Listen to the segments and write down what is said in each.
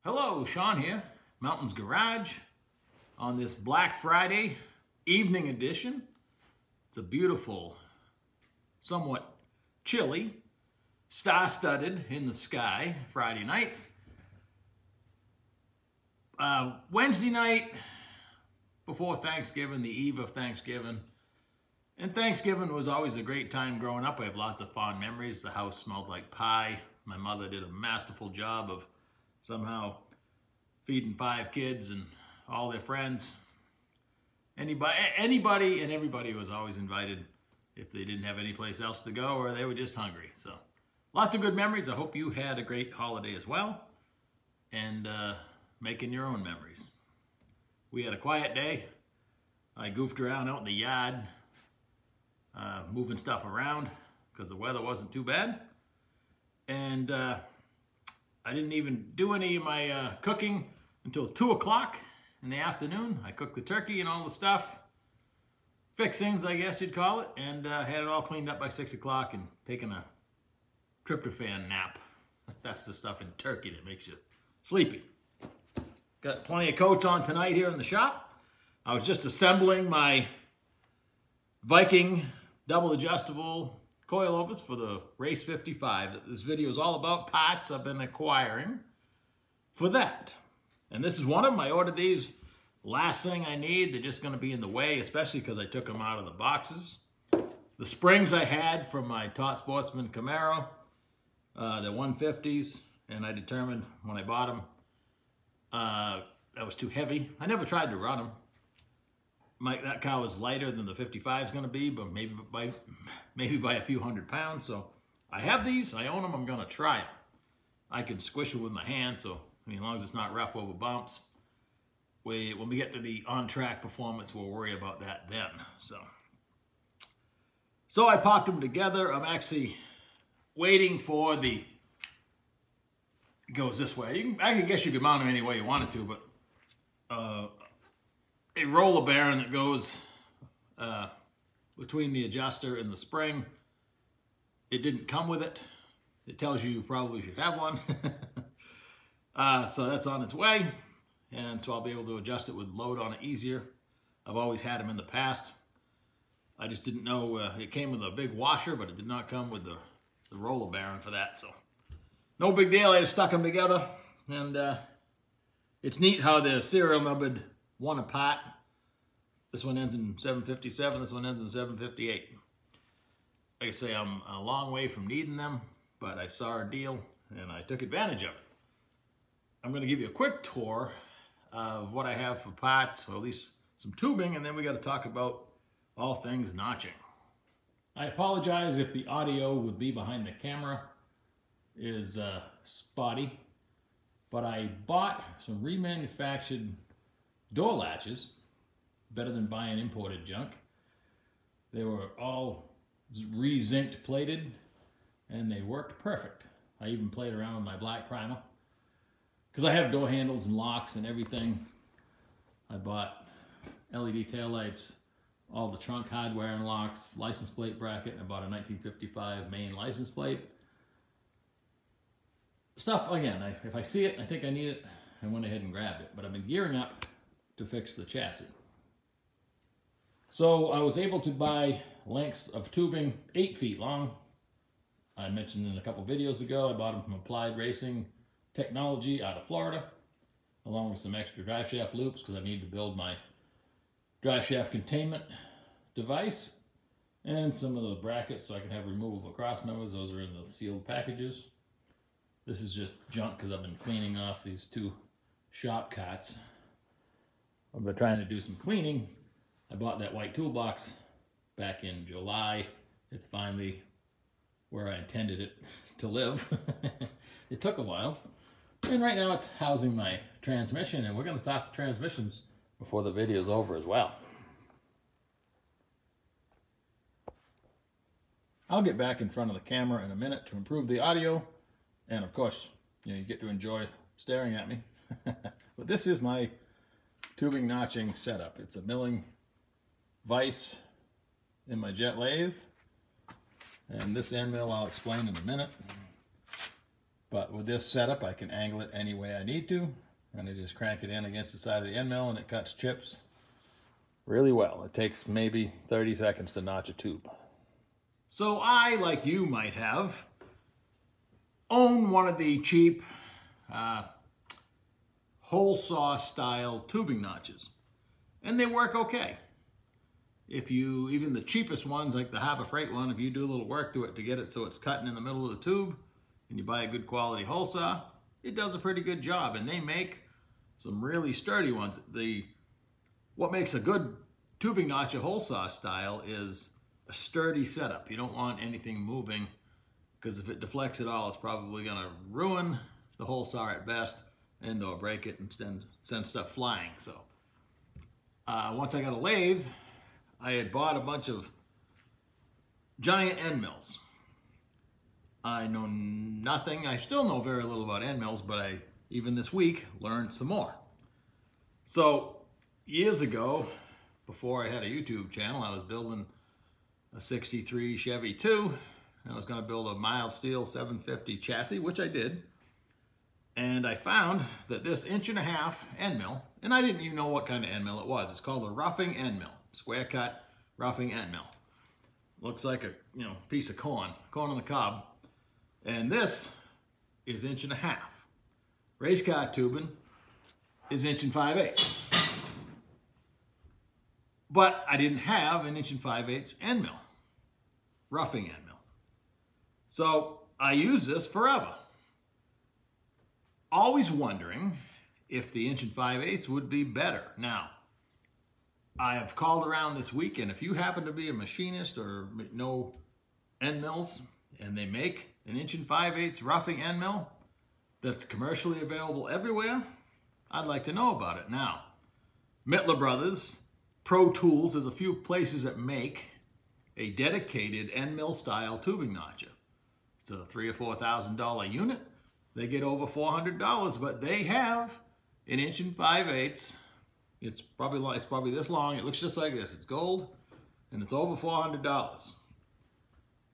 Hello, Sean here, Mountains Garage, on this Black Friday evening edition. It's a beautiful, somewhat chilly, star-studded in the sky Friday night. Wednesday night, before Thanksgiving, the eve of Thanksgiving. And Thanksgiving was always a great time growing up. I have lots of fond memories. The house smelled like pie. My mother did a masterful job of somehow feeding 5 kids and all their friends. Anybody and everybody was always invited if they didn't have any place else to go or they were just hungry. So lots of good memories. I hope you had a great holiday as well and making your own memories. We had a quiet day. I goofed around out in the yard, moving stuff around because the weather wasn't too bad. And I didn't even do any of my cooking until 2 o'clock in the afternoon. I cooked the turkey and all the stuff, fixings I guess you'd call it, and had it all cleaned up by 6 o'clock and taken a tryptophan nap. That's the stuff in turkey that makes you sleepy. Got plenty of coats on tonight here in the shop. I was just assembling my Viking double adjustable coilovers for the Race 55 that this video is all about. Parts I've been acquiring for that. And this is one of them. I ordered these. Last thing I need. They're just going to be in the way, especially because I took them out of the boxes. The springs I had from my Top Sportsman Camaro, they're 150s, and I determined when I bought them that was too heavy. I never tried to run them. That car was lighter than the 55 is going to be, but maybe by a few $100 pounds. So I have these. I own them. I'm going to try it. I can squish it with my hand, so I mean, as long as it's not rough over bumps. When we get to the on-track performance, we'll worry about that then. So I popped them together. I'm actually waiting for the. It goes this way. I guess you could mount them any way you wanted to, but a roller bearing that goes between the adjuster and the spring. It didn't come with it. It tells you probably should have one. So that's on its way. And so I'll be able to adjust it with load on it easier. I've always had them in the past. I just didn't know it came with a big washer, but it did not come with the roller bearing for that. So no big deal. I just stuck them together. And it's neat how they're serial numbered one apart. This one ends in 757, this one ends in 758. Like I say, I'm a long way from needing them, but I saw a deal and I took advantage of it. I'm going to give you a quick tour of what I have for parts, or at least some tubing, and then we got to talk about all things notching. I apologize if the audio would be behind the camera is spotty, but I bought some remanufactured door latches, better than buying imported junk. They were all re-zinced plated and they worked perfect. I even played around with my black primer because I have door handles and locks and everything. I bought LED taillights, all the trunk hardware and locks, license plate bracket, and I bought a 1955 Maine license plate. Stuff, again, if I see it, I think I need it, I went ahead and grabbed it, but I've been gearing up to fix the chassis. So I was able to buy lengths of tubing 8 feet long. I mentioned in a couple videos ago, I bought them from Applied Racing Technology out of Florida, along with some extra drive shaft loops because I need to build my drive shaft containment device, and some of the brackets so I can have removable cross members. Those are in the sealed packages. This is just junk because I've been cleaning off these 2 shop cots. I've been trying to do some cleaning. I bought that white toolbox back in July. It's finally where I intended it to live. It took a while. And right now it's housing my transmission, and we're going to talk transmissions before the video's over as well. I'll get back in front of the camera in a minute to improve the audio. And of course, you get to enjoy staring at me. But this is my tubing notching setup. It's a milling vise in my jet lathe, and this end mill I'll explain in a minute. But with this setup, I can angle it any way I need to. And I just crank it in against the side of the end mill and it cuts chips really well. It takes maybe 30 seconds to notch a tube. So I, like you might have, own one of the cheap hole saw style tubing notches. And they work okay. If you, even the cheapest ones like the Harbor Freight one, if you do a little work to it to get it so it's cutting in the middle of the tube and you buy a good quality hole saw, it does a pretty good job. And they make some really sturdy ones. What makes a good tubing notch a hole saw style is a sturdy setup. You don't want anything moving, because if it deflects at all, it's probably going to ruin the hole saw at best and or break it and send stuff flying. So once I got a lathe, I had bought a bunch of giant end mills. I know nothing, I still know very little about end mills, but I, even this week, learned some more. So years ago, before I had a YouTube channel, I was building a 63 Chevy 2. I was going to build a mild steel 750 chassis, which I did. And I found that this 1.5" end mill, and I didn't even know what kind of end mill it was. It's called a roughing end mill, square cut roughing end mill. Looks like a piece of corn on the cob. And this is 1.5". Race car tubing is 1 5/8". But I didn't have an 1 5/8" end mill, roughing end mill. So I used this forever. Always wondering if the 1 5/8" would be better. Now, I have called around this week, and if you happen to be a machinist or know end mills, and they make an 1 5/8" roughing end mill that's commercially available everywhere, I'd like to know about it. Now, Mittler Brothers, Pro Tools, there's a few places that make a dedicated end mill style tubing notcher. It's a $3,000 or $4,000 unit. They get over $400, but they have an 1 5/8". It's probably this long. It looks just like this. It's gold, and it's over $400.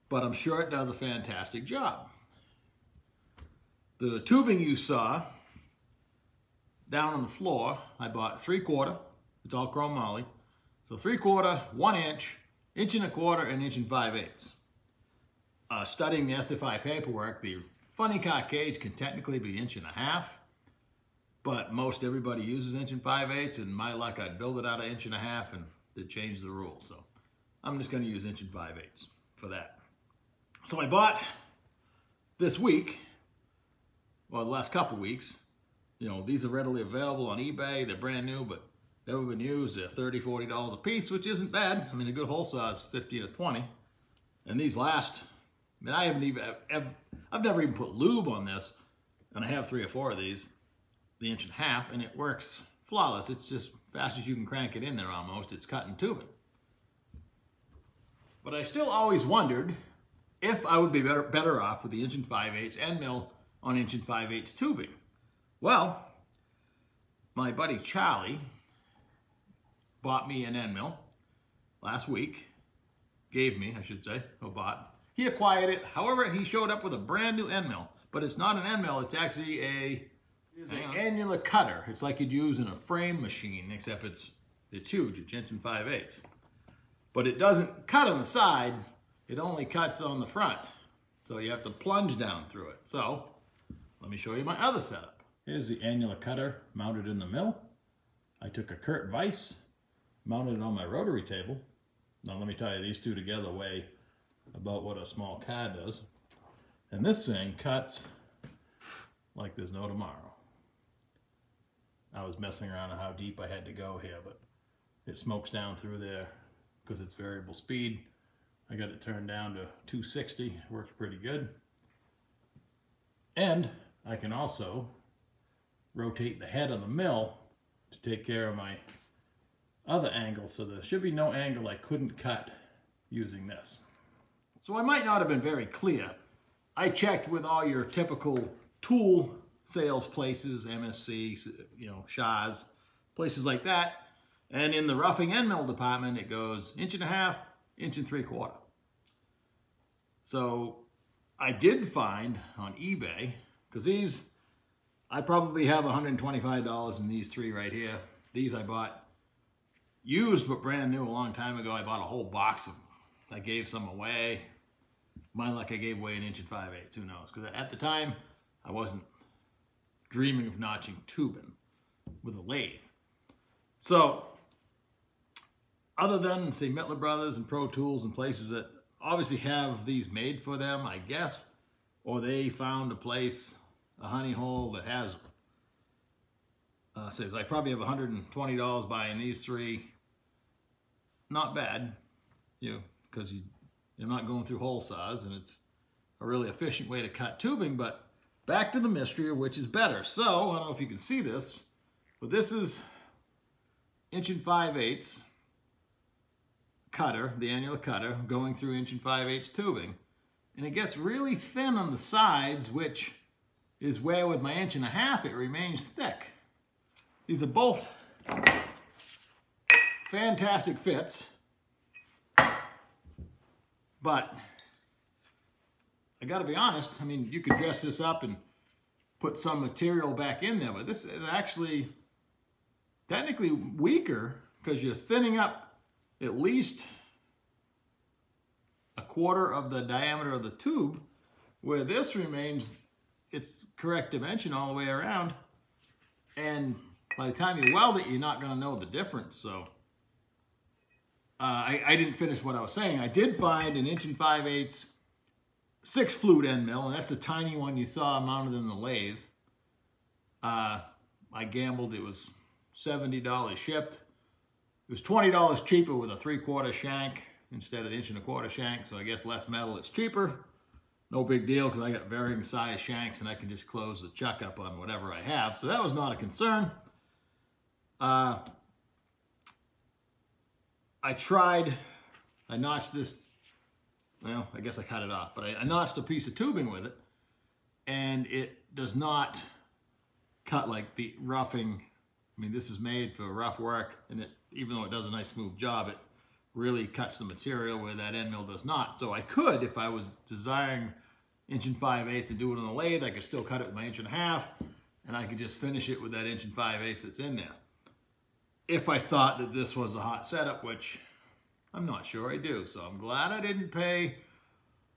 But I'm sure it does a fantastic job. The tubing you saw down on the floor, I bought 3/4. It's all chrome moly. So 3/4, 1 inch, 1 1/4", and 1 5/8". Studying the SFI paperwork, the funny car cage can technically be 1.5", but most everybody uses 1 5/8", and my luck, I'd build it out of 1.5", and they'd change the rules. So I'm just going to use 1 5/8" for that. So I bought this week, well, the last couple weeks, these are readily available on eBay. They're brand new, but never been used. They're $30, $40 a piece, which isn't bad. I mean, a good hole saw is 50 to 20. And these last, I've never even put lube on this, and I have 3 or 4 of these, the 1 1/2", and it works flawless. It's just fast as you can crank it in there almost. It's cutting tubing. But I still always wondered if I would be better off with the 1 5/8" end mill on 1 5/8" tubing. Well, my buddy Charlie bought me an end mill last week. Gave me, I should say, or bought. He acquired it. However, he showed up with a brand new end mill. But it's not an end mill. It's actually an annular cutter. It's like you'd use in a frame machine, except it's huge. It's 1 5/8". But it doesn't cut on the side. It only cuts on the front. So you have to plunge down through it. So let me show you my other setup. Here's the annular cutter mounted in the mill. I took a Kurt vise, mounted it on my rotary table. Now let me tell you, these two together weigh about what a small car does. And this thing cuts like there's no tomorrow. I was messing around on how deep I had to go here, but it smokes down through there because it's variable speed. I got it turned down to 260, works pretty good. And I can also rotate the head of the mill to take care of my other angles, so there should be no angle I couldn't cut using this. So I might not have been very clear. I checked with all your typical tool sales places, MSC, Shaw's, places like that, and in the roughing end mill department it goes 1 1/2", 1 3/4". So I did find on eBay because these, I probably have $125 in these 3 right here. These I bought used but brand new a long time ago. I bought a whole box of them. I gave some away. My luck, I gave away an 1 5/8. Who knows? Because at the time, I wasn't dreaming of notching tubing with a lathe. So, other than, say, Mittler Brothers and Pro Tools and places that obviously have these made for them, I guess, or they found a place, a honey hole that has them. So I probably have $120 buying these 3. Not bad, you know, because you're not going through hole saws, and it's a really efficient way to cut tubing. But back to the mystery of which is better. So I don't know if you can see this, but this is 1 5/8 cutter, the annular cutter, going through 1 5/8 tubing, and it gets really thin on the sides, which is where with my 1 1/2 it remains thick. These are both fantastic fits, but I gotta be honest, I mean, you could dress this up and put some material back in there, but this is actually technically weaker because you're thinning up at least 1/4 of the diameter of the tube, where this remains its correct dimension all the way around. And by the time you weld it, you're not going to know the difference. So I didn't finish what I was saying. I did find an 1 5/8 6 flute end mill, and that's a tiny one you saw mounted in the lathe. I gambled. It was $70 shipped. It was $20 cheaper with a 3/4 shank instead of the 1 1/4 shank. So I guess less metal, it's cheaper. No big deal, because I got varying size shanks and I can just close the chuck up on whatever I have. So that was not a concern. I notched this, well, I guess I cut it off, but I notched a piece of tubing with it, and it does not cut like the roughing. I mean, this is made for rough work, and it, even though it does a nice smooth job, it really cuts the material where that end mill does not. So I could, if I was desiring 1 5/8 to do it on the lathe, I could still cut it with my 1 1/2, and I could just finish it with that 1 5/8 that's in there. If I thought that this was a hot setup, which I'm not sure I do. So I'm glad I didn't pay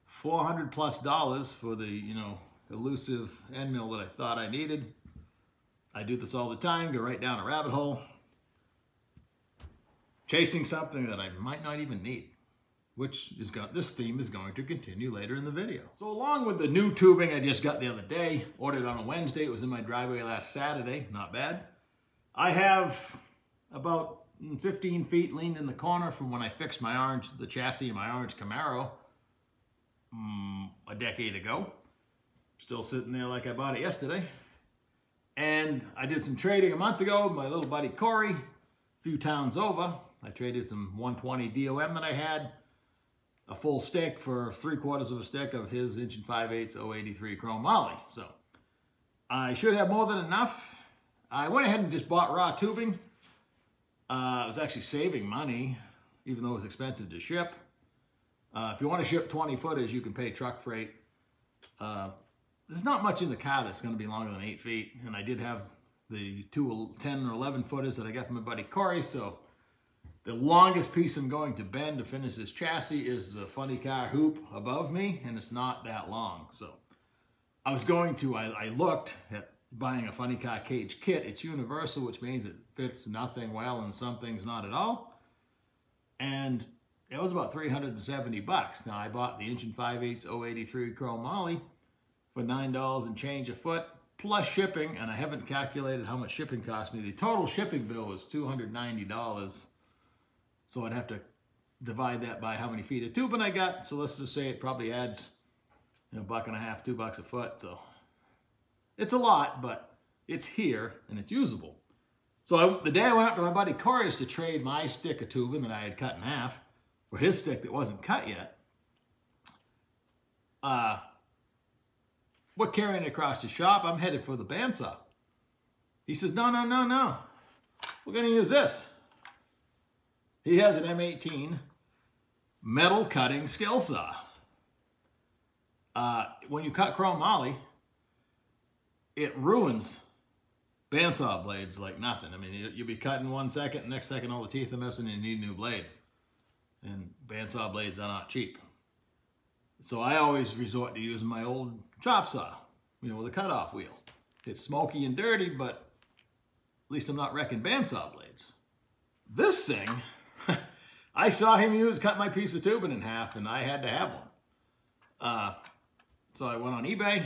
$400+ for the, you know, elusive end mill that I thought I needed. I do this all the time, go right down a rabbit hole, chasing something that I might not even need, which is this theme is going to continue later in the video. So along with the new tubing I just got the other day, ordered on a Wednesday, it was in my driveway last Saturday, not bad. I have about 15 feet leaned in the corner from when I fixed the chassis of my orange Camaro a decade ago. Still sitting there like I bought it yesterday. And I did some trading a month ago with my little buddy Corey, a few towns over. I traded some 120 DOM that I had, a full stick for 3/4 of a stick of his 1 5/8 083 chrome moly. So I should have more than enough. I went ahead and just bought raw tubing. I was actually saving money, even though it was expensive to ship. If you want to ship 20 footers, you can pay truck freight. There's not much in the car that's going to be longer than 8 feet. And I did have the 2 10 or 11 footers that I got from my buddy Corey. So the longest piece I'm going to bend to finish this chassis is the funny car hoop above me, and it's not that long. So I was going to, I looked at buying a funny car cage kit. It's universal, which means it fits nothing well and some things not at all. And it was about $370. Now I bought the 1 5/8 083 chrome moly for $9 and change a foot, plus shipping, and I haven't calculated how much shipping cost me. The total shipping bill was $290. So I'd have to divide that by how many feet of tubing I got. So let's just say it probably adds, you know, $1.50, $2 a foot. So it's a lot, but it's here and it's usable. So the day I went up to my buddy Corey's to trade my stick of tubing that I had cut in half for his stick that wasn't cut yet, we're carrying it across the shop. I'm headed for the bandsaw. He says, no, no, no, no. We're going to use this. He has an M18 metal cutting skill saw. When you cut chrome moly, it ruins bandsaw blades like nothing. I mean, you'll be cutting 1 second, next second all the teeth are missing and you need a new blade. And bandsaw blades are not cheap. So I always resort to using my old chop saw, with a cutoff wheel. It's smoky and dirty, but at least I'm not wrecking bandsaw blades. This thing, I saw him cut my piece of tubing in half, and I had to have one. So I went on eBay.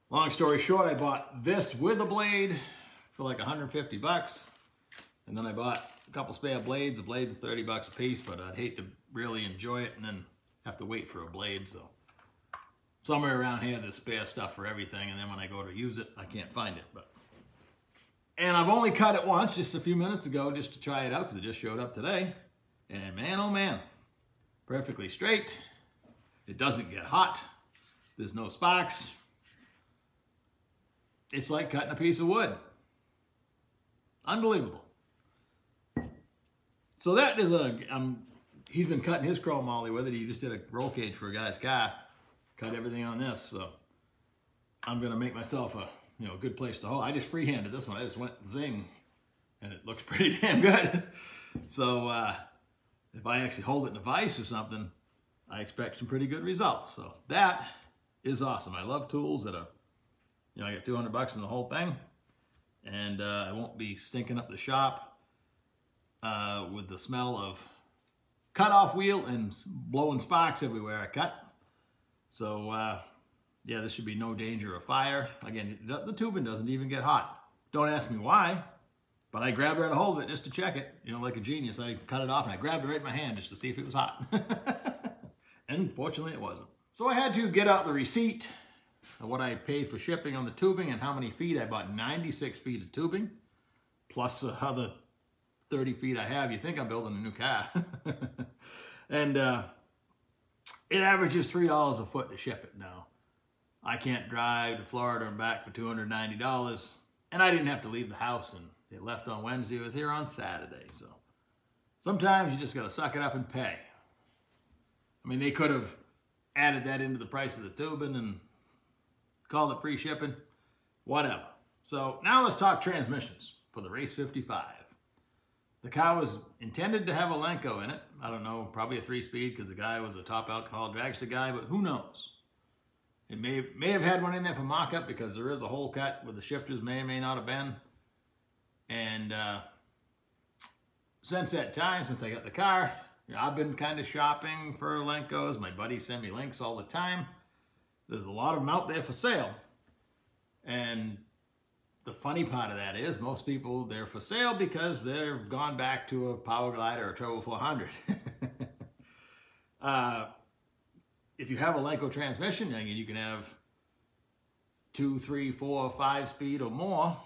Long story short, I bought this with a blade for like 150 bucks. And then I bought a couple spare blades. The blades are 30 bucks a piece, but I'd hate to really enjoy it and then have to wait for a blade. So somewhere around here, there's spare stuff for everything. And then when I go to use it, I can't find it. And I've only cut it once, just a few minutes ago, just to try it out, because it just showed up today. And man, oh man, perfectly straight. It doesn't get hot. There's no sparks. It's like cutting a piece of wood. Unbelievable. So that is he's been cutting his chrome moly with it. He just did a roll cage for a guy's car. Cut everything on this. So I'm going to make myself a good place to hold. I just freehanded this one. I just went zing, and it looks pretty damn good. So if I actually hold it in a vise or something, I expect some pretty good results. So that is awesome. I love tools that are, I got 200 bucks in the whole thing, and I won't be stinking up the shop with the smell of cut-off wheel and blowing sparks everywhere I cut. So yeah, there should be no danger of fire. Again, the tubing doesn't even get hot. Don't ask me why, but I grabbed right a hold of it just to check it. Like a genius, I cut it off and I grabbed it right in my hand just to see if it was hot. And fortunately it wasn't. So I had to get out the receipt of what I paid for shipping on the tubing and how many feet. I bought 96 feet of tubing, plus the other 30 feet I have. You think I'm building a new car. And it averages $3 a foot to ship it now. I can't drive to Florida and back for $290, and I didn't have to leave the house, and it left on Wednesday. It was here on Saturday, so sometimes you just got to suck it up and pay. I mean, they could have added that into the price of the tubing and called it free shipping, whatever. So now let's talk transmissions for the Race 55. The car was intended to have a Lenco in it. I don't know, probably a 3-speed because the guy was a top alcohol dragster guy, but who knows? It may have had one in there for mock-up because there is a hole cut where the shifters may or may not have been. And since that time, since I got the car, I've been kind of shopping for Lencos. My buddies send me links all the time. There's a lot of them out there for sale. And the funny part of that is most people, they're for sale because they've gone back to a Power Glider or a Turbo 400. If you have a Lenco transmission, you can have 2, 3, 4, 5-speed or more.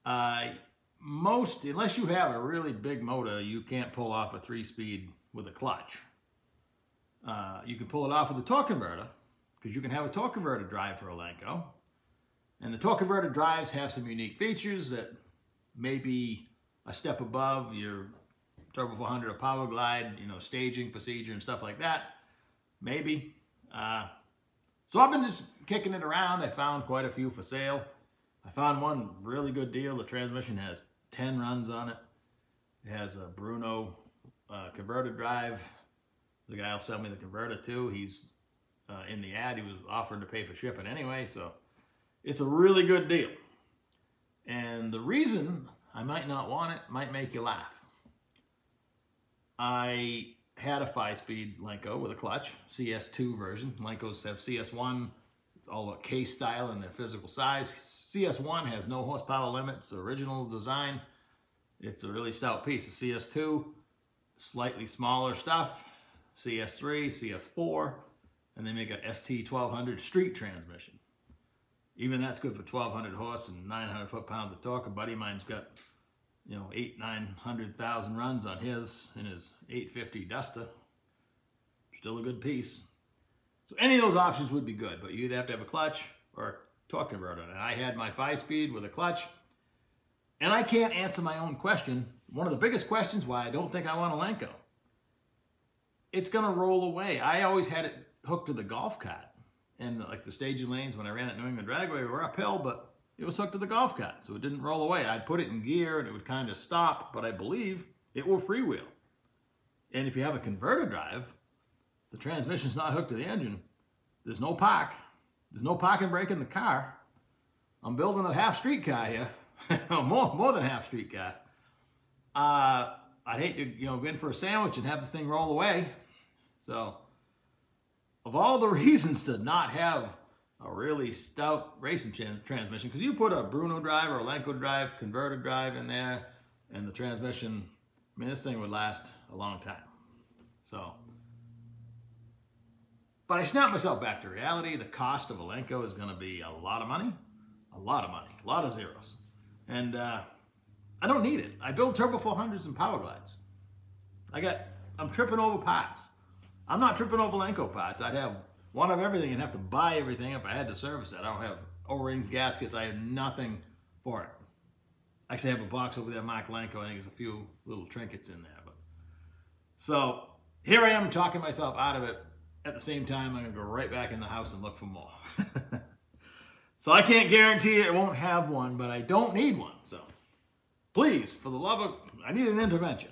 Unless you have a really big motor, you can't pull off a 3-speed with a clutch. You can pull it off with a torque converter, because you can have a torque converter drive for a Lenco. And the torque converter drives have some unique features that may be a step above your Turbo 400 or Power Glide, staging procedure and stuff like that. Maybe. So I've been just kicking it around. I found quite a few for sale. I found one really good deal. The transmission has 10 runs on it. It has a Bruno converter drive. The guy will sell me the converter too. He's in the ad. He was offering to pay for shipping anyway, so it's a really good deal. And the reason I might not want it might make you laugh. I had a 5-speed Lenco with a clutch, CS2 version. Lencos have CS1. It's all about case style and their physical size. CS1 has no horsepower limit. It's the original design. It's a really stout piece. The CS2, slightly smaller stuff. CS3, CS4, and they make a ST1200 street transmission. Even that's good for 1,200 horse and 900 foot-pounds of torque. A buddy of mine's got 800,000-900,000 runs on his in his 850 Duster. Still a good piece. So any of those options would be good, but you'd have to have a clutch or a torque converter. And I had my 5-speed with a clutch, and I can't answer my own question. One of the biggest questions why I don't think I want a Lenco. It's going to roll away. I always had it hooked to the golf cart, And like the staging lanes when I ran at New England Dragway were uphill, but it was hooked to the golf cart, so it didn't roll away. I'd put it in gear and it would kind of stop, but I believe it will freewheel. And if you have a converter drive, the transmission's not hooked to the engine. There's no park. There's no parking brake in the car. I'm building a half-street car here, more than half-street car. I'd hate to go in for a sandwich and have the thing roll away. So, of all the reasons to not have a really stout racing transmission, because you put a Bruno drive or a Lenco drive, converter drive in there, and the transmission, I mean, this thing would last a long time. So, but I snapped myself back to reality. The cost of a Lenco is going to be a lot of money, a lot of zeros. And I don't need it. I build Turbo 400s and Power Glides. I'm tripping over parts. I'm not tripping over Lenco parts. I'd have one of everything and have to buy everything if I had to service it. I don't have O-rings, gaskets. I have nothing for it. I actually have a box over there marked Lenco. I think there's a few little trinkets in there. So here I am talking myself out of it. At the same time, I'm going to go right back in the house and look for more. So I can't guarantee it won't have one, but I don't need one. So please, for the love of, I need an intervention.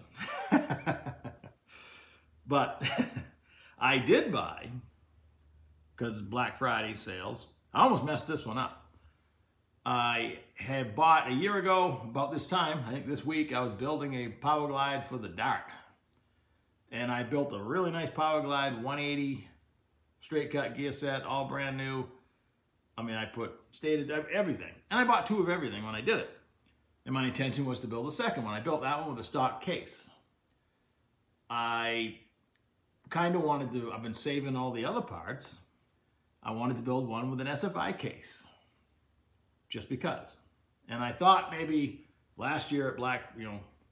But I did buy, because Black Friday sales, I almost messed this one up. I had bought a year ago, about this time, I think this week, I was building a Power Glide for the Dart. And I built a really nice Power Glide 180 straight cut gear set, all brand new. I mean, I put stated everything. And I bought two of everything when I did it. And my intention was to build a second one. I built that one with a stock case. I kind of wanted to, I've been saving all the other parts. I wanted to build one with an SFI case. Just because. And I thought maybe last year at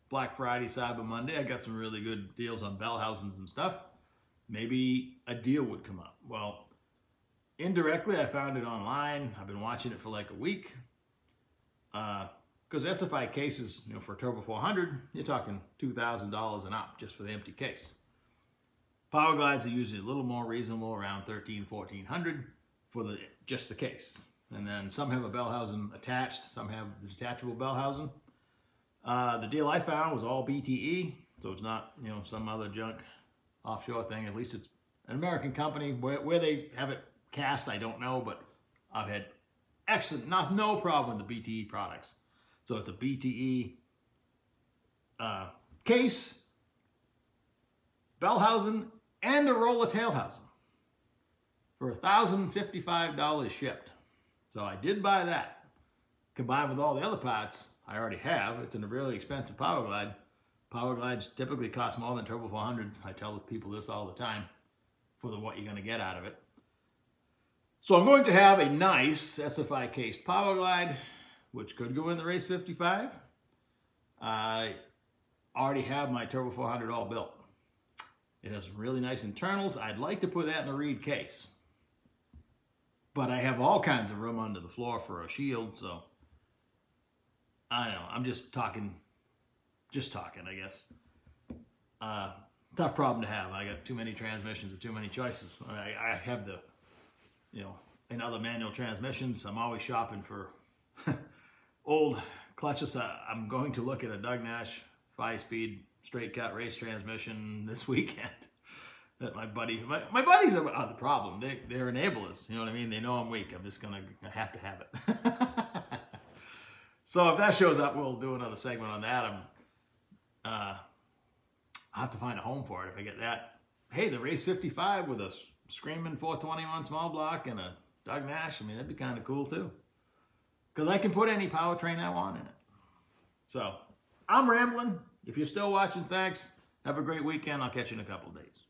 Black Friday, Cyber Monday, I got some really good deals on Bellhausens and stuff. Maybe a deal would come up. Well, indirectly, I found it online. I've been watching it for like a week. Because SFI cases, for a Turbo 400, you're talking $2,000 and up just for the empty case. Power Glides are usually a little more reasonable, around $1,300, $1,400 for just the case. And then some have a Bellhausen attached, some have the detachable Bellhausen. The deal I found was all BTE, so it's not, some other junk offshore thing. At least it's an American company. Where they have it cast, I don't know, but I've had no problem with the BTE products. So it's a BTE case, Bellhausen, and a roller tailhausen for $1,055 shipped. So I did buy that. Combined with all the other parts I already have, it's in a really expensive Power Glide. Power Glides typically cost more than Turbo 400s. I tell people this all the time for what you're going to get out of it. So I'm going to have a nice SFI cased Power Glide, which could go in the Race 55. I already have my Turbo 400 all built. It has really nice internals. I'd like to put that in a reed case. But I have all kinds of room under the floor for a shield, so I don't know. I'm just talking, I guess. Tough problem to have. I got too many transmissions and too many choices. I have the, in other manual transmissions, I'm always shopping for old clutches. I'm going to look at a Doug Nash 5-speed straight cut race transmission this weekend. That my buddies are the problem. They're enablers. You know what I mean? They know I'm weak. I'm just gonna have to have it. So if that shows up, we'll do another segment on that. I'll have to find a home for it if I get that. Hey, the Race 55 with a screaming 421 small block and a Doug Nash. I mean, that'd be kind of cool too. Because I can put any powertrain I want in it. So I'm rambling. If you're still watching, thanks. Have a great weekend. I'll catch you in a couple of days.